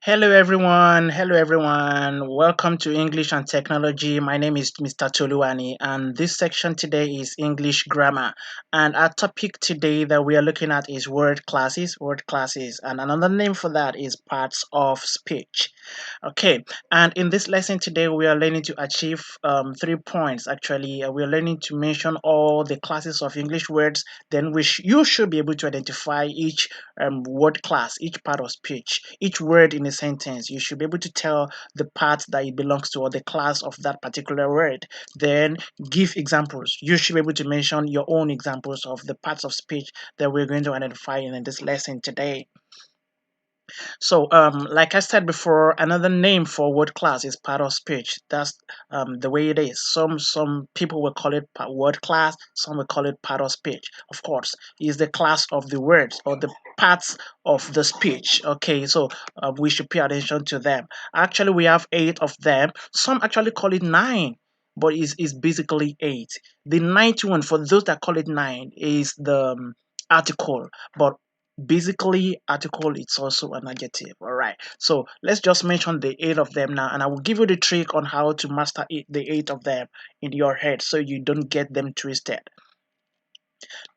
Hello everyone. Hello everyone. Welcome to English and Technology. My name is Mr. Toluwani and this section today is English grammar. And our topic today that we are looking at is word classes, and another name for that is parts of speech. Okay, and in this lesson today, we are learning to achieve 3 points. Actually, we are learning to mention all the classes of English words. Then you should be able to identify each word class, each part of speech, each word in a sentence. You should be able to tell the part that it belongs to or the class of that particular word. Then give examples. You should be able to mention your own examples of the parts of speech that we're going to identify in this lesson today. So, like I said before, another name for word class is part of speech. That's the way it is. Some people will call it word class. Some will call it part of speech. Of course, is the class of the words or the parts of the speech. Okay, so we should pay attention to them. Actually, we have 8 of them. Some actually call it 9. But it's basically 8. The ninth one, for those that call it 9, is the article. But basically article, it's also an adjective. All right, so let's just mention the 8 of them now, and I will give you the trick on how to master the 8 of them in your head so you don't get them twisted.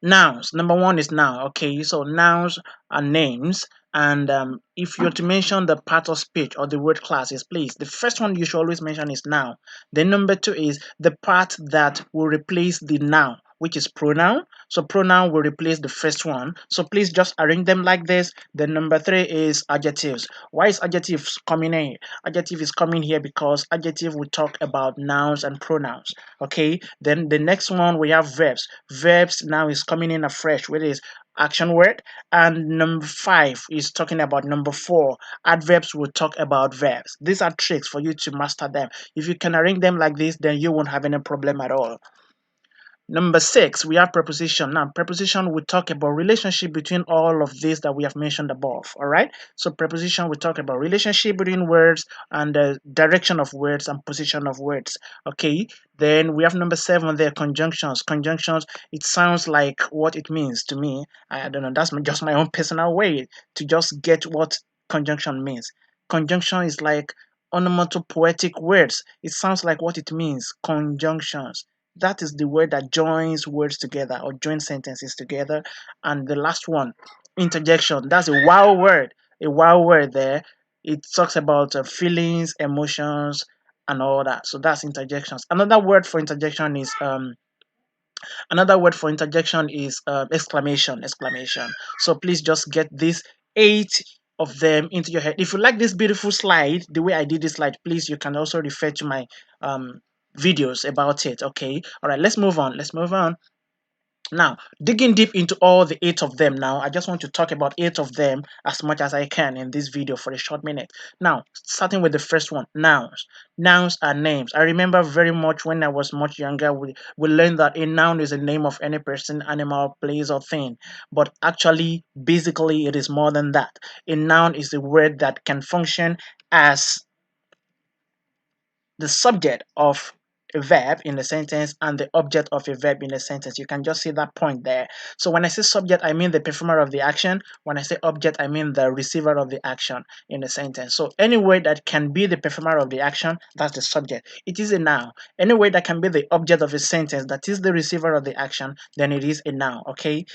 Nouns. Number one is noun. Okay, so nouns are names. And if you're to mention the part of speech or the word classes, please, the first one you should always mention is noun. Then number two is the part that will replace the noun, which is pronoun. So pronoun will replace the first one. So please just arrange them like this. Then number three is adjectives. Why is adjectives coming in? Adjective is coming here because adjective will talk about nouns and pronouns. Okay, then the next one we have verbs. Verbs now is coming in afresh, which is action word. And number five is talking about number four. Adverbs will talk about verbs. These are tricks for you to master them. If you can arrange them like this, then you won't have any problem at all. Number six, we have preposition. Now, preposition will talk about relationship between all of these that we have mentioned above. All right. So preposition will talk about relationship between words and the direction of words and position of words. Okay. Then we have number seven there, conjunctions. Conjunctions, it sounds like what it means to me. I don't know. That's just my own personal way to just get what conjunction means. Conjunction is like onomatopoetic words. It sounds like what it means. Conjunctions, that is the word that joins words together or joins sentences together. And the last one, interjection. That's a wow word. A wow word there. It talks about feelings, emotions, and all that. So that's interjections. Another word for interjection is exclamation. Exclamation. So please just get these 8 of them into your head. If you like this beautiful slide, the way I did this slide, please you can also refer to my videos about it. Okay, all right, let's move on. Now, digging deep into all the 8 of them now, I just want to talk about 8 of them as much as I can in this video for a short minute. Now, starting with the first one, nouns. Nouns are names. I remember very much when I was much younger, we learned that a noun is a name of any person, animal, place, or thing. But actually, basically, it is more than that. A noun is a word that can function as the subject of a verb in a sentence and the object of a verb in a sentence. You can just see that point there. So when I say subject, I mean the performer of the action. When I say object, I mean the receiver of the action in a sentence. So any word that can be the performer of the action, that's the subject. It is a noun. Any word that can be the object of a sentence, that is the receiver of the action, then it is a noun. Okay.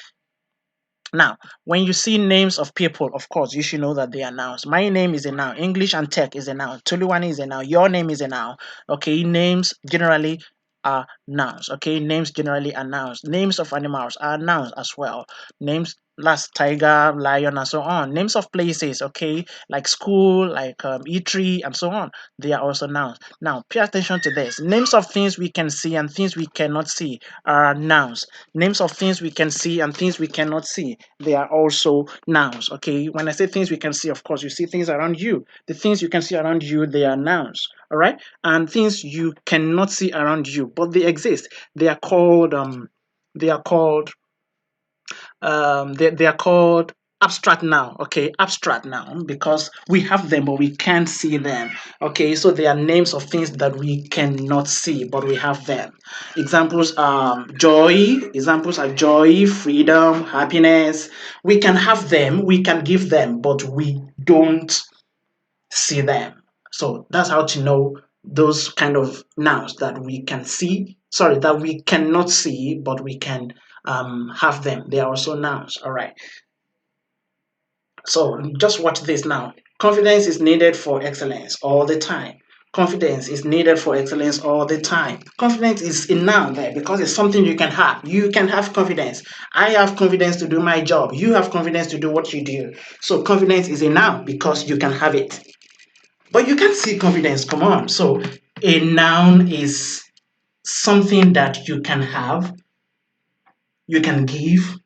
Now, when you see names of people, of course, you should know that they are nouns. My name is a noun. English and Tech is a noun. Tuluwani is a noun. Your name is a noun. Okay, names generally are nouns. Okay, names generally are nouns. Names of animals are nouns as well. Names, last tiger, lion, and so on. Names of places, okay, like school, like eatery, and so on. They are also nouns. Now, pay attention to this. Names of things we can see and things we cannot see are nouns. Names of things we can see and things we cannot see, they are also nouns. Okay, when I say things we can see, of course, you see things around you. The things you can see around you, they are nouns. All right, and things you cannot see around you, but they exist. They are called they are called abstract noun. Okay, abstract noun, because we have them but we can't see them. Okay, so they are names of things that we cannot see but we have them. Examples are joy, freedom, happiness. We can have them, we can give them, but we don't see them. So that's how to know those kind of nouns that we can see, sorry, that we cannot see, but we can have them. They are also nouns. All right. So just watch this now. Confidence is needed for excellence all the time. Confidence is needed for excellence all the time. Confidence is a noun there because it's something you can have. You can have confidence. I have confidence to do my job. You have confidence to do what you do. So confidence is a noun because you can have it. But you can't see confidence. Come on. So a noun is something that you can have, you can give,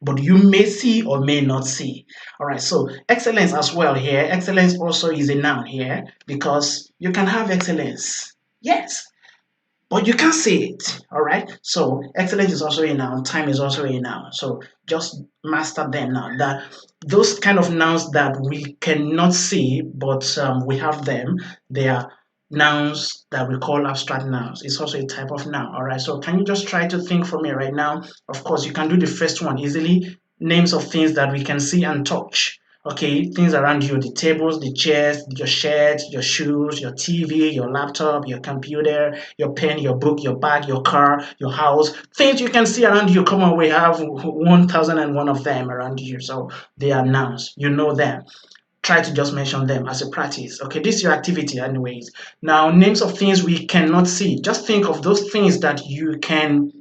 but you may see or may not see. All right, so excellence as well here. Excellence also is a noun here because you can have excellence. Yes, but you can't see it. All right, so excellence is also a noun. Time is also a noun. So just master them now. That those kind of nouns that we cannot see, but we have them. They are nouns that we call abstract nouns. It's also a type of noun. All right, so can you just try to think for me right now? Of course, you can do the first one easily. Names of things that we can see and touch. Okay, things around you, the tables, the chairs, your shirt, your shoes, your TV, your laptop, your computer, your pen, your book, your bag, your car, your house, things you can see around you. Come on, we have 1001 of them around you. So they are nouns. You know them. Try to just mention them as a practice. Okay, this is your activity anyways. Now, names of things we cannot see. Just think of those things that you can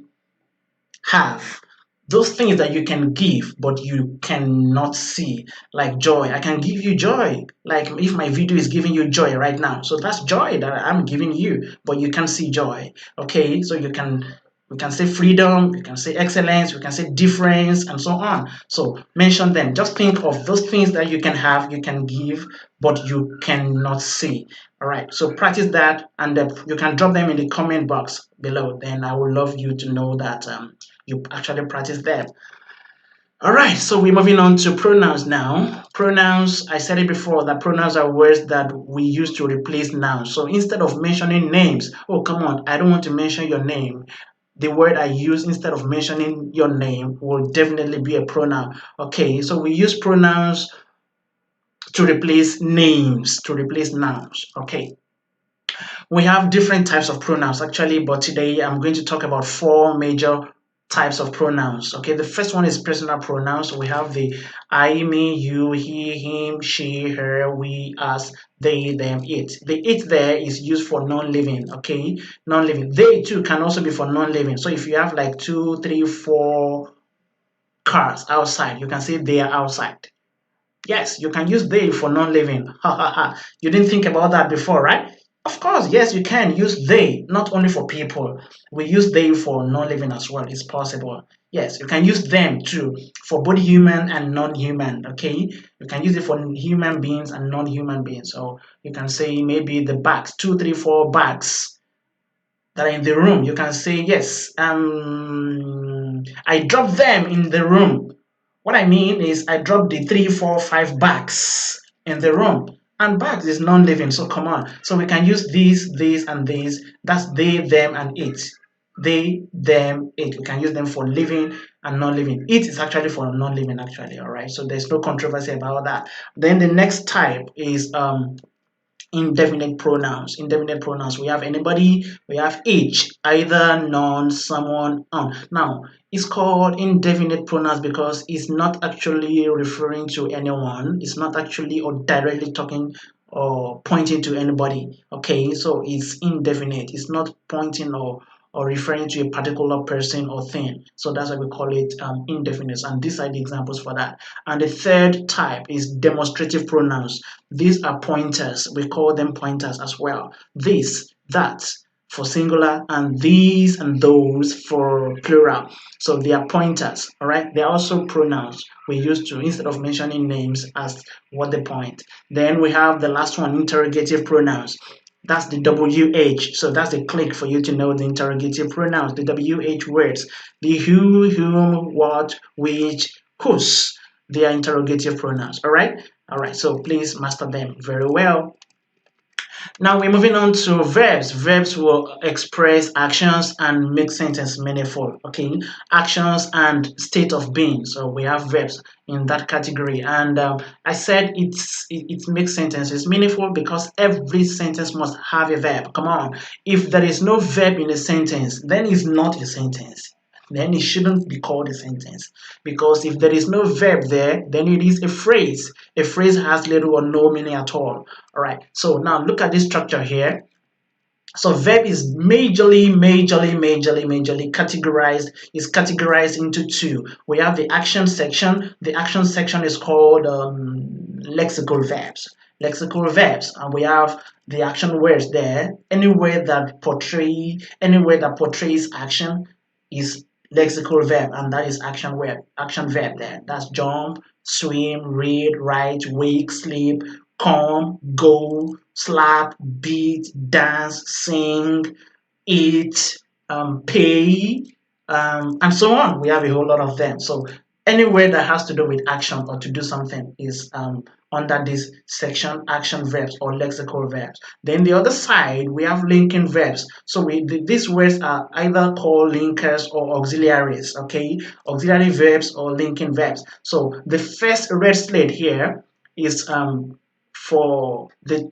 have, those things that you can give but you cannot see, like joy. I can give you joy, like if my video is giving you joy right now, so that's joy that I'm giving you, but you can't see joy. Okay, so we can say freedom, we can say excellence, we can say difference, and so on. So mention them. Just think of those things that you can have, you can give, but you cannot see. All right, so practice that, and you can drop them in the comment box below. Then I would love you to know that you actually practice them. All right, so we're moving on to pronouns now. Pronouns, I said it before that pronouns are words that we use to replace nouns. So instead of mentioning names, oh, come on, I don't want to mention your name. The word I use instead of mentioning your name will definitely be a pronoun. Okay, so we use pronouns to replace names, to replace nouns. Okay. We have different types of pronouns actually, but today I'm going to talk about four major types of pronouns. Okay, the first one is personal pronouns. We have the I, me, you, he, him, she, her, we, us, they, them, it. The it there is used for non-living. Okay, non-living. They too can also be for non-living. So if you have like 2, 3, 4 cars outside, you can say they are outside. Yes, you can use they for non-living. Ha ha ha. You didn't think about that before, right? Of course, yes, you can use they, not only for people. We use they for non-living as well. It's possible. Yes, you can use them too for both human and non-human. Okay, you can use it for human beings and non-human beings. So you can say maybe the bags, 2, 3, 4 bags that are in the room. You can say yes. I dropped them in the room. What I mean is I dropped the 3, 4, 5 bags in the room. And bags is non-living, so come on. So we can use these, and these. That's they, them, and it. They, them, it. We can use them for living and non-living. It is actually for non-living, actually. All right. So there's no controversy about that. Then the next type is indefinite pronouns. Indefinite pronouns. We have anybody, we have each, either, none, someone, on. Now, it's called indefinite pronouns because it's not actually referring to anyone. It's not actually or directly talking or pointing to anybody. Okay, so it's indefinite. It's not pointing or referring to a particular person or thing. So that's why we call it indefinite. And these are the examples for that. And the third type is demonstrative pronouns. These are pointers. We call them pointers as well. This, that for singular, and these and those for plural. So they are pointers, all right? They are also pronouns we use to, instead of mentioning names as what they point. Then we have the last one, interrogative pronouns. That's the WH. So that's a click for you to know the interrogative pronouns, the WH words. The who, whom, what, which, whose. They are interrogative pronouns, all right? All right, so please master them very well. Now we're moving on to verbs. Verbs will express actions and make sentence meaningful. Okay, actions and state of being. So we have verbs in that category, and I said it makes sentences meaningful because every sentence must have a verb. Come on, if there is no verb in a sentence, then it's not a sentence. Then it shouldn't be called a sentence, because if there is no verb there, then it is a phrase. A phrase has little or no meaning at all. All right, so now look at this structure here. So verb is majorly categorized, is categorized into two. We have the action section. The action section is called lexical verbs. Lexical verbs, and we have the action words there. Any word that portrays action is lexical verb, and that is action verb there. That's jump, swim, read, write, wake, sleep, come, go, slap, beat, dance, sing, eat, pay, and so on. We have a whole lot of them. So any word that has to do with action or to do something is under this section, action verbs or lexical verbs. Then the other side, we have linking verbs. So these words are either called linkers or auxiliaries, okay? Auxiliary verbs or linking verbs. So the first red slate here is for the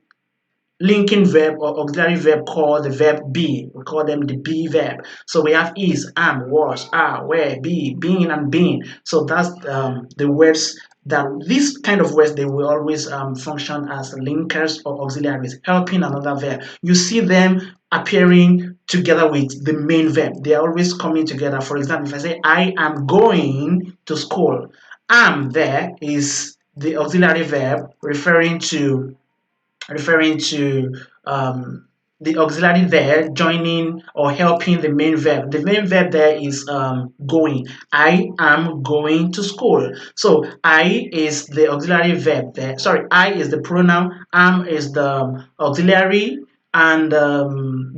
linking verb or auxiliary verb called the verb be. We call them the be verb. So we have is, am, was, are, were, be, being, and being. So that's the words that these kind of words, they will always function as linkers or auxiliaries, helping another verb. You see them appearing together with the main verb. They are always coming together. For example, if I say I am going to school, am there is the auxiliary verb referring to the auxiliary there joining or helping the main verb. The main verb there is going. I am going to school. So I is the auxiliary verb there. Sorry, I is the pronoun, am is the auxiliary, and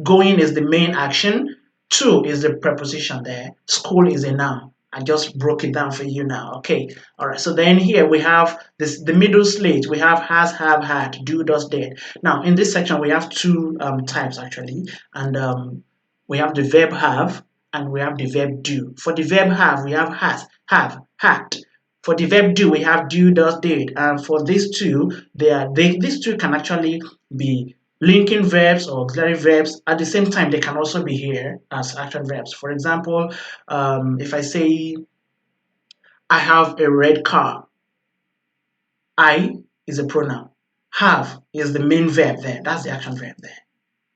going is the main action. To is the preposition there. School is a noun. I just broke it down for you now. Okay. All right. So then here we have this the middle slate. We have has, have, had, do, does, did. Now in this section we have two types actually, and we have the verb have and we have the verb do. For the verb have, we have has, have, had. For the verb do, we have do, does, did. And for these two, these two can actually be linking verbs or auxiliary verbs. At the same time, they can also be here as action verbs. For example, if I say I have a red car, I is a pronoun. Have is the main verb there. That's the action verb there.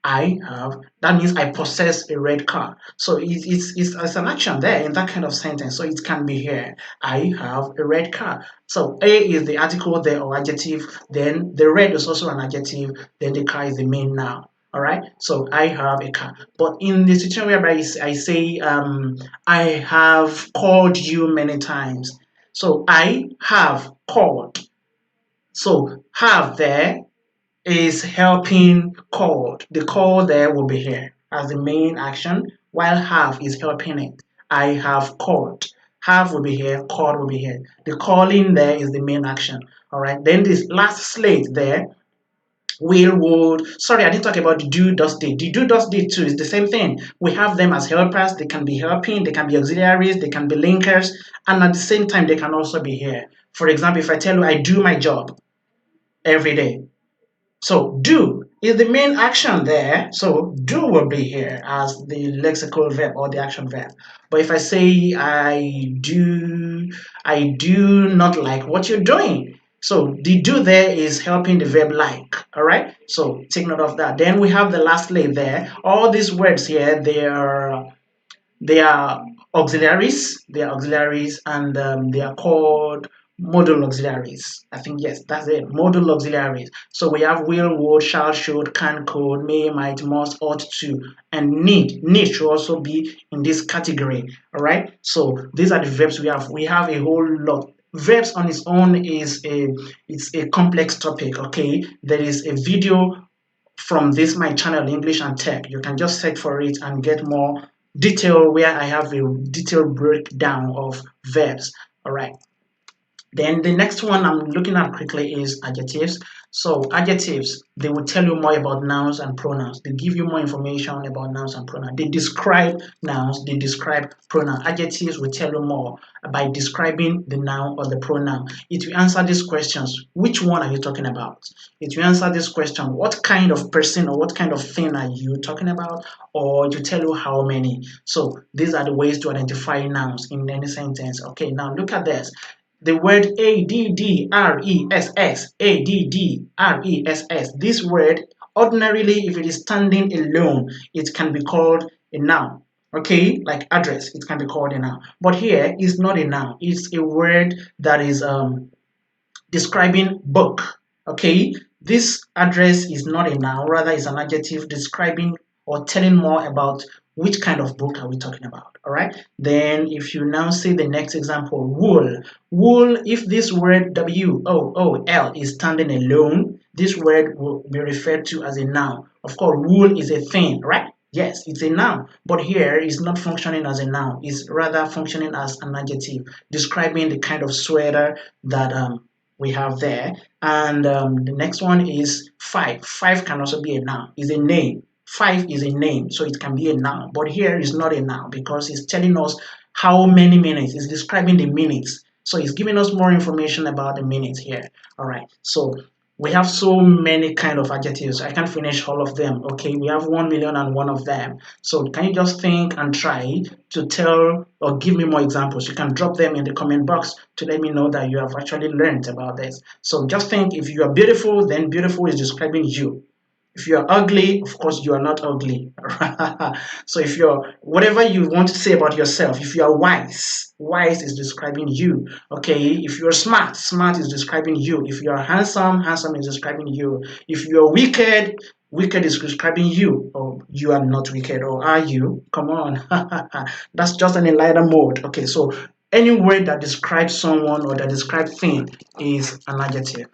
I have, that means I possess a red car. So it's an action there in that kind of sentence. So it can be here. I have a red car. So A is the article there or adjective. Then the red is also an adjective. Then the car is the main noun. All right. So I have a car. But in the situation whereby I say I have called you many times. So I have called. So have there is helping called. The call there will be here as the main action, while have is helping it. I have called. Have will be here, called will be here. The calling there is the main action. All right. Then this last slate there, will, would. Sorry, I didn't talk about the do, does, did. The do, does, did too is the same thing. We have them as helpers. They can be helping. They can be auxiliaries. They can be linkers, and at the same time, they can also be here. For example, if I tell you I do my job every day, so do is the main action there. So do will be here as the lexical verb or the action verb. But if I say I do not like what you're doing. So the do there is helping the verb like. All right. So take note of that. Then we have the last lay there. All these words here, they are auxiliaries. They are auxiliaries, and they are called modal auxiliaries. I think yes, that's it. Modal auxiliaries. So we have will, would, shall, should, can, could, may, might, must, ought to, and need. Need should also be in this category. All right. So these are the verbs we have. We have a whole lot. Verbs on its own it's a complex topic. Okay, there is a video from this my channel English and Tech. You can just search for it and get more detail where I have a detailed breakdown of verbs. All right. Then the next one I'm looking at quickly is adjectives. So adjectives, they will tell you more about nouns and pronouns. They give you more information about nouns and pronouns. They describe nouns, they describe pronouns. Adjectives will tell you more by describing the noun or the pronoun. It will answer these questions. Which one are you talking about? It will answer this question. What kind of person or what kind of thing are you talking about? Or to tell you how many. So these are the ways to identify nouns in any sentence. Okay, now look at this. The word ADDRESS, ADDRESS, this word, ordinarily, if it is standing alone, it can be called a noun. Okay, like address, it can be called a noun. But here, it's not a noun. It's a word that is describing book. Okay, this address is not a noun, rather is an adjective describing or telling more about which kind of book are we talking about. All right, then if you now see the next example, wool. Wool, if this word WOOL is standing alone, this word will be referred to as a noun. Of course, wool is a thing, right? Yes, it's a noun, but here it's not functioning as a noun. It's rather functioning as an adjective describing the kind of sweater that we have there. And the next one is five. Five can also be a noun. Is a name. Five is a name, so it can be a noun. But here is not a noun because it's telling us how many minutes. It's describing the minutes. So it's giving us more information about the minutes here. All right. So we have so many kind of adjectives. I can't finish all of them. Okay, we have 1,000,001 of them. So can you just think and try to tell or give me more examples? You can drop them in the comment box to let me know that you have actually learned about this. So just think, if you are beautiful, then beautiful is describing you. If you are ugly, of course you are not ugly. So if you're whatever you want to say about yourself, if you are wise, wise is describing you. Okay, if you're smart, smart is describing you. If you are handsome, handsome is describing you. If you're wicked, wicked is describing you. Or you are not wicked, or are you? Come on. That's just an lighter mode. Okay, so any word that describes someone or that describes thing is an adjective.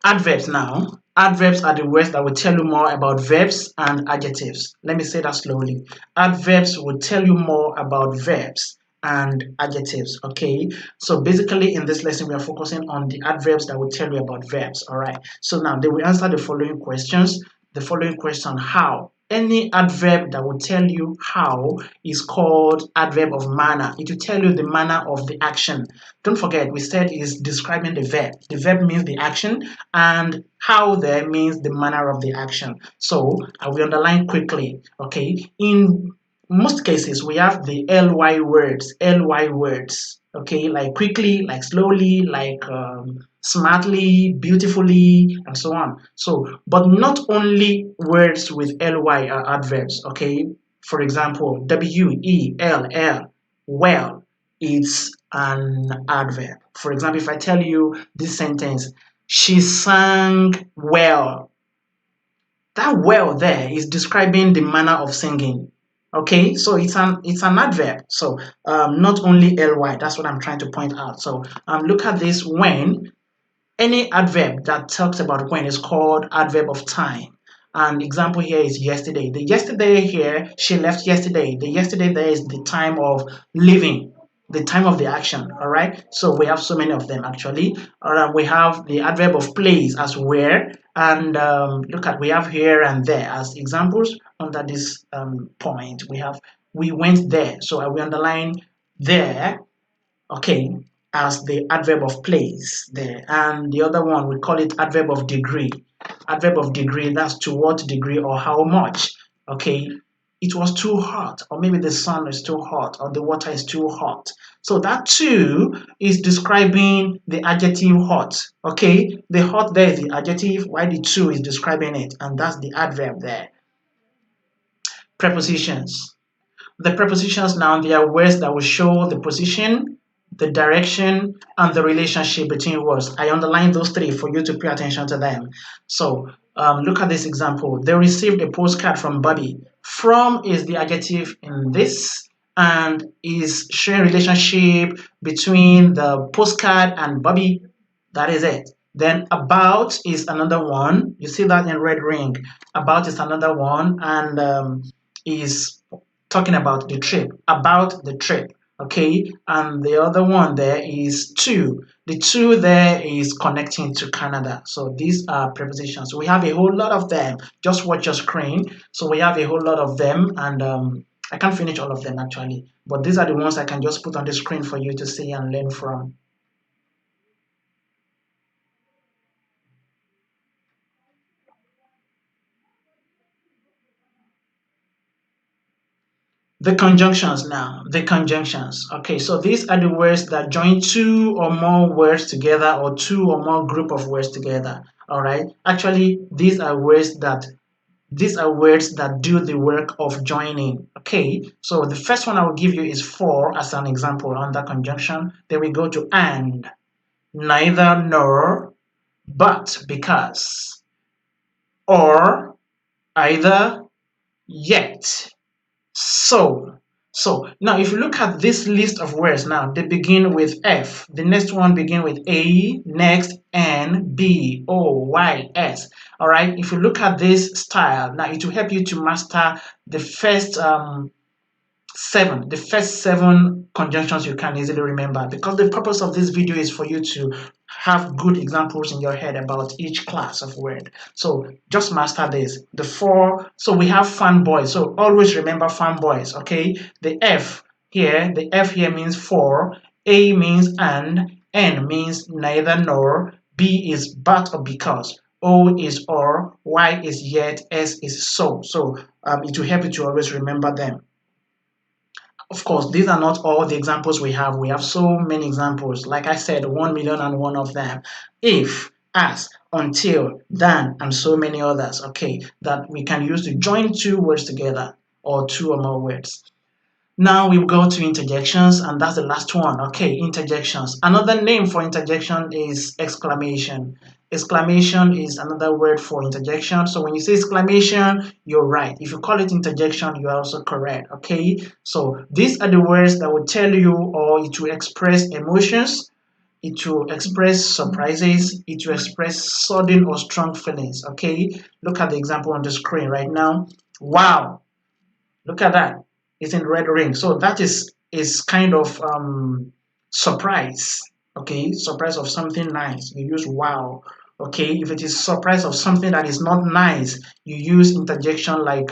Adverbs now. Adverbs are the words that will tell you more about verbs and adjectives. Let me say that slowly. Adverbs will tell you more about verbs and adjectives. Okay, so basically in this lesson we are focusing on the adverbs that will tell you about verbs. All right, so now they will answer the following questions. The following question: how? Any adverb that will tell you how is called adverb of manner. It will tell you the manner of the action. Don't forget, we said is describing the verb. The verb means the action, and how there means the manner of the action. So I will underline quickly. Okay, in most cases we have the ly words. Okay, like quickly, like slowly, like smartly, beautifully, and so on. So, but not only words with ly are adverbs. Okay, for example, well, well, it's an adverb. For example, if I tell you this sentence, she sang well, that well there is describing the manner of singing. Okay, so it's an adverb. So not only ly, that's what I'm trying to point out. So look at this: when. Any adverb that talks about when is called adverb of time. An example here is yesterday. The yesterday here, she left yesterday. The yesterday there is the time of leaving, the time of the action. All right. So we have so many of them actually. All right. We have the adverb of place as where, and look at, we have here and there as examples under this point. We have we went there. So I will underline there. Okay, as the adverb of place there. And the other one, we call it adverb of degree. Adverb of degree, that's to what degree or how much. Okay, it was too hot, or maybe the sun is too hot, or the water is too hot. So that too is describing the adjective hot. Okay, the hot there is the adjective, while the too is describing it, and that's the adverb there. Prepositions. The prepositions now, they are words that will show the position, the direction, and the relationship between words. I underline those three for you to pay attention to them. So look at this example. They received a postcard from Bobby. From is the adjective in this and is showing relationship between the postcard and Bobby. That is it. Then about is another one. You see that in red ring. About is another one, and is talking about the trip, about the trip. okay, and the other one there is to. The to there is connecting to Canada. So these are prepositions. We have a whole lot of them. Just watch your screen. So we have a whole lot of them, and I can't finish all of them actually, but these are the ones I can just put on the screen for you to see and learn from. The conjunctions now, the conjunctions. Okay, so these are the words that join two or more words together or two or more group of words together. All right. Actually, these are words that do the work of joining. Okay, so the first one I will give you is for as an example under conjunction. Then we go to and, neither nor, but because, or, either, yet. So now if you look at this list of words now, they begin with F. The next one begin with A, next N, B, O, Y, S. All right. If you look at this style, now it will help you to master the first seven conjunctions you can easily remember, because the purpose of this video is for you to have good examples in your head about each class of word. So just master this. The four, so we have fanboys. So always remember fanboys, okay? The F here means for, A means and, N means neither nor, B is but or because, O is or, Y is yet, S is so. So it will help you to always remember them. Of course, these are not all the examples we have. We have so many examples. Like I said, 1,000,001 of them. If, as, until, than, and so many others, okay, that we can use to join two words together or two or more words. Now we go to interjections, and that's the last one. Okay, interjections. Another name for interjection is exclamation. Exclamation is another word for interjection. So when you say exclamation, you're right. If you call it interjection, you're also correct. Okay, so these are the words that will tell you, or it will express emotions, it will express surprises, it will express sudden or strong feelings. Okay, look at the example on the screen right now. Wow, look at that. It's in red ring. So that is kind of surprise. Okay, surprise of something nice. You use wow. Okay, if it is surprise of something that is not nice, you use interjection like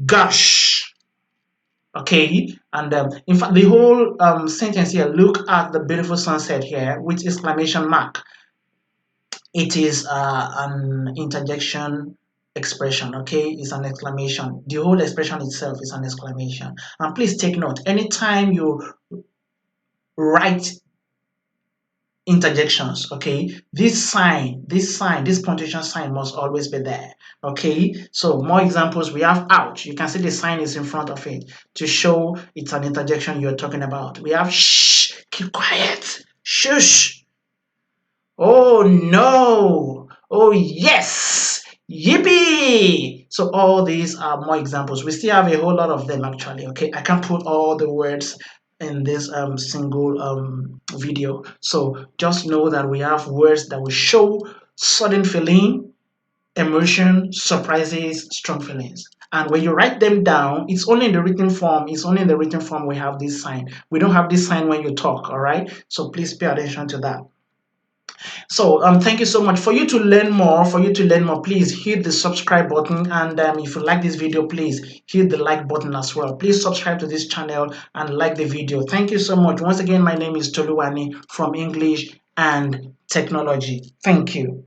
gosh. Okay, and in fact, the whole sentence here. Look at the beautiful sunset here with exclamation mark. It is an interjection expression. Okay, it's an exclamation. The whole expression itself is an exclamation. And please take note, anytime you write interjections, okay, this punctuation sign must always be there. Okay, so more examples. We have ouch. You can see the sign is in front of it to show it's an interjection you're talking about. We have shh, keep quiet, shush. Oh no! Oh yes! Yippee! So all these are more examples. We still have a whole lot of them actually. Okay, I can't put all the words in this single video. So just know that we have words that will show sudden feeling, emotion, surprises, strong feelings. And when you write them down, it's only in the written form. It's only in the written form we have this sign. We don't have this sign when you talk. All right. So please pay attention to that. So thank you so much. For you to learn more, please hit the subscribe button, and if you like this video, please hit the like button as well. Please subscribe to this channel and like the video. Thank you so much. Once again, my name is Toluwani from English and Technology. Thank you.